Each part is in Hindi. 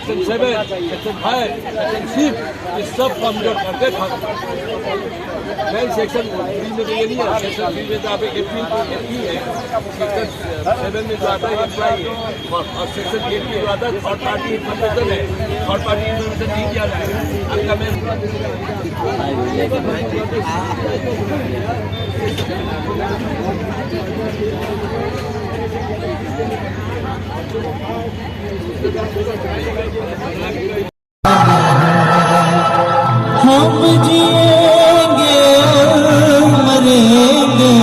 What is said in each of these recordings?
सेक्शन 7, सेक्शन 5, सेक्शन 6 ये सब कमजोर करके सेक्शन 3 में तो ये नहीं है। सेक्शन 3 में तो आप एक एप्पी है, सेक्शन 7 में जो आता है एम्प्लॉई है, और सेक्शन 8 में जो आता है थर्ड पार्टी इन्फॉर्मेशन है। थर्ड पार्टी इन्फॉर्मेशन नहीं किया जाएगा आपका मैं हम जिएंगे मरेंगे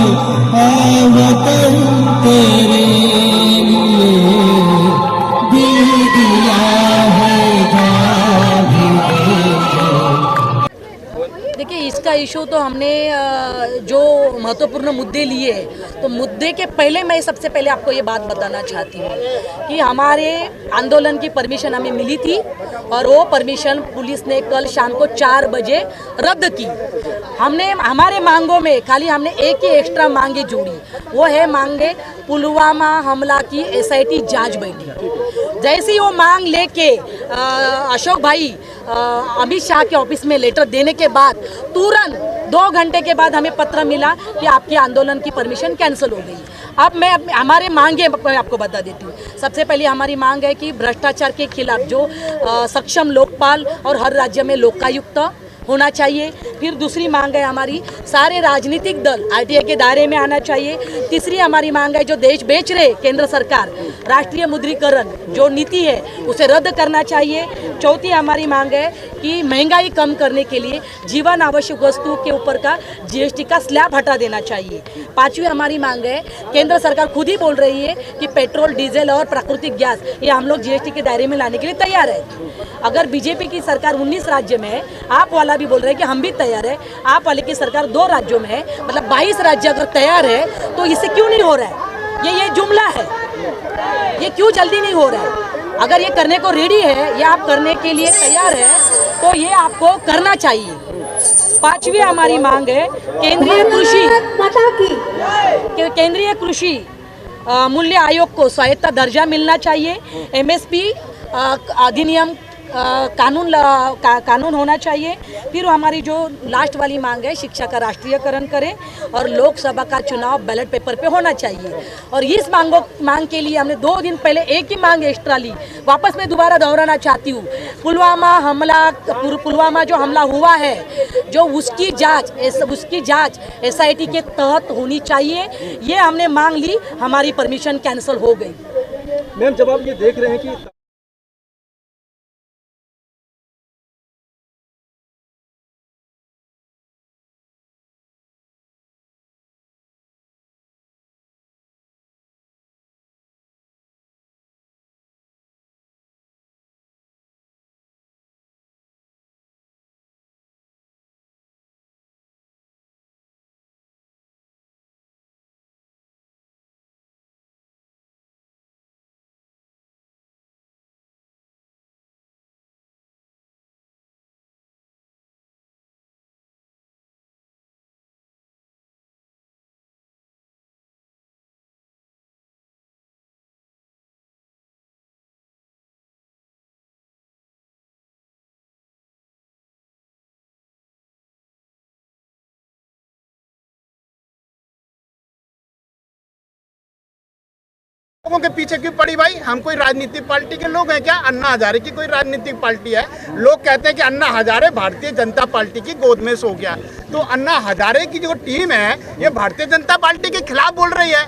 है वतन तेरे लिए दिल दिया है जान भी देंगे। देखिए, इसका इशू तो हमने जो महत्वपूर्ण मुद्दे लिए, तो मुद्दे के पहले मैं सबसे पहले आपको ये बात बताना चाहती हूँ कि हमारे आंदोलन की परमिशन हमें मिली थी और वो परमिशन पुलिस ने कल शाम को 4 बजे रद्द की। हमने हमारे मांगों में खाली हमने एक ही एक्स्ट्रा मांगे जोड़ी, वो है मांगे पुलवामा हमला की SIT जांच बैठी। जैसे ही वो मांग लेके अशोक भाई अमित शाह के ऑफिस में लेटर देने के बाद तुरंत 2 घंटे के बाद हमें पत्र मिला कि आपके आंदोलन की परमिशन कैंसिल हो गई। अब मैं हमारे मांगे आपको बता देती हूँ। सबसे पहले हमारी मांग है कि भ्रष्टाचार के खिलाफ जो सक्षम लोकपाल और हर राज्य में लोकायुक्त होना चाहिए। फिर दूसरी मांग है हमारी, सारे राजनीतिक दल RTI के दायरे में आना चाहिए। तीसरी हमारी मांग है, जो देश बेच रहे केंद्र सरकार, राष्ट्रीय मुद्रीकरण जो नीति है उसे रद्द करना चाहिए। चौथी हमारी मांग है कि महंगाई कम करने के लिए जीवन आवश्यक वस्तुओं के ऊपर का GST का स्लैब हटा देना चाहिए। पांचवी हमारी मांग है, केंद्र सरकार खुद ही बोल रही है कि पेट्रोल, डीजल और प्राकृतिक गैस ये हम लोग GST के दायरे में लाने के लिए तैयार है। अगर BJP की सरकार 19 राज्य में है, आप वाला भी बोल रहे हैं कि हम भी तैयार है, आप वाले की सरकार 2 राज्यों में है, मतलब 22 राज्य अगर तैयार है तो इससे क्यों नहीं हो रहा है? ये जुमला है, ये क्यों जल्दी नहीं हो रहा है? अगर ये करने को रेडी है या आप करने के लिए तैयार है तो ये आपको करना चाहिए। पांचवी हमारी मांग है, केंद्रीय कृषि मूल्य आयोग को स्वायत्ता दर्जा मिलना चाहिए। MSP अधिनियम कानून होना चाहिए। फिर हमारी जो लास्ट वाली मांग है, शिक्षा का राष्ट्रीयकरण करें और लोकसभा का चुनाव बैलेट पेपर पे होना चाहिए। और इस मांग के लिए हमने 2 दिन पहले एक ही मांग एक्स्ट्रा ली, वापस मैं दोबारा दोहराना चाहती हूँ। पुलवामा जो हमला हुआ है, जो उसकी जांच SIT के तहत होनी चाहिए, ये हमने मांग ली। हमारी परमिशन कैंसिल हो गई। मैम, जब आप ये देख रहे हैं कि लोगों के पीछे क्यों पड़ी भाई? हम कोई राजनीतिक पार्टी के लोग हैं क्या? अन्ना हजारे की कोई राजनीतिक पार्टी है? लोग कहते हैं कि अन्ना हजारे भारतीय जनता पार्टी की गोद में सो गया। तो अन्ना हजारे की जो टीम है ये भारतीय जनता पार्टी के खिलाफ बोल रही है।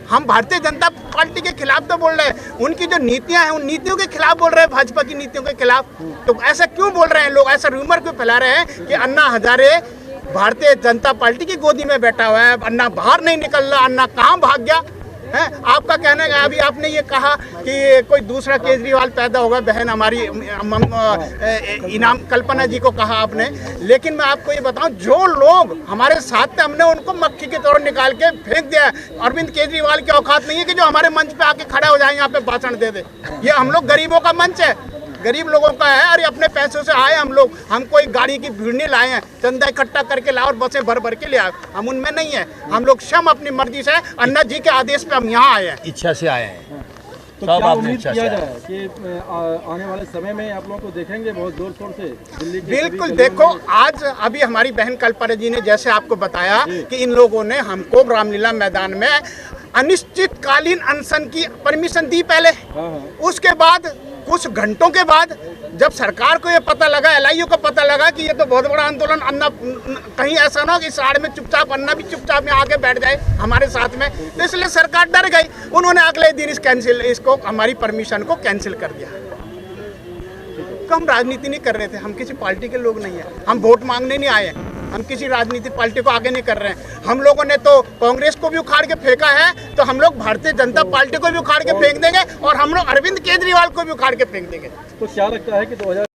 हम भारतीय जनता पार्टी के खिलाफ तो बोल रहे हैं, उनकी जो नीतियां हैं उन नीतियों के खिलाफ बोल रहे हैं, भाजपा की नीतियों के खिलाफ। तो ऐसा क्यों बोल रहे हैं लोग? ऐसा रूमर क्यों फैला रहे हैं कि अन्ना हजारे भारतीय जनता पार्टी की गोदी में बैठा हुआ है, अन्ना बाहर नहीं निकल रहा, अन्ना कहाँ भाग गया है? आपका कहना है, अभी आपने ये कहा कि कोई दूसरा केजरीवाल पैदा होगा, बहन हमारी इनाम कल्पना जी को कहा आपने। लेकिन मैं आपको ये बताऊं, जो लोग हमारे साथ थे हमने उनको मक्खी के तौर निकाल के फेंक दिया। अरविंद केजरीवाल की औकात नहीं है कि जो हमारे मंच पे आके खड़ा हो जाए, यहाँ पे भाषण दे दे। ये हम लोग गरीबों का मंच है, गरीब लोगों का है। अरे अपने पैसों से आए हम लोग, हम कोई गाड़ी की भीड़ नहीं लाए हैं, चंदा इकट्ठा करके लाए और बसें भर भर के ले आए, हम उनमें नहीं है। हम लोग स्वयं अपनी मर्जी से अन्ना जी के आदेश पे हम यहाँ आए हैं, इच्छा से आए हैं। तो सब क्या आपने उम्मीद अच्छा किया किया। जाए कि आने वाले समय में आप लोगों को देखेंगे बहुत जोर शोर से दिल्ली की बिल्कुल सभी देखो, गलियों में? आज अभी हमारी बहन कल्पना जी ने जैसे आपको बताया कि इन लोगों ने हमको रामलीला मैदान में अनिश्चितकालीन अनशन की परमिशन दी पहले। हाँ। उसके बाद कुछ घंटों के बाद जब सरकार को ये पता लगा, एलआईयू को पता लगा कि ये तो बहुत बड़ा आंदोलन, अन्ना कहीं ऐसा ना हो कि साड़ में चुपचाप अन्ना भी चुपचाप में आके बैठ जाए हमारे साथ में, तो इसलिए सरकार डर गई। उन्होंने अगले दिन इसको हमारी परमिशन को कैंसिल कर दिया। तो हम राजनीति नहीं कर रहे थे, हम किसी पार्टी के लोग नहीं है, हम वोट मांगने नहीं आए, हम किसी राजनीतिक पार्टी को आगे नहीं कर रहे हैं। हम लोगों ने तो कांग्रेस को भी उखाड़ के फेंका है, तो हम लोग भारतीय जनता पार्टी को भी उखाड़ के फेंक देंगे और हम लोग अरविंद केजरीवाल को भी उखाड़ के फेंक देंगे। तो क्या लगता है कि 2000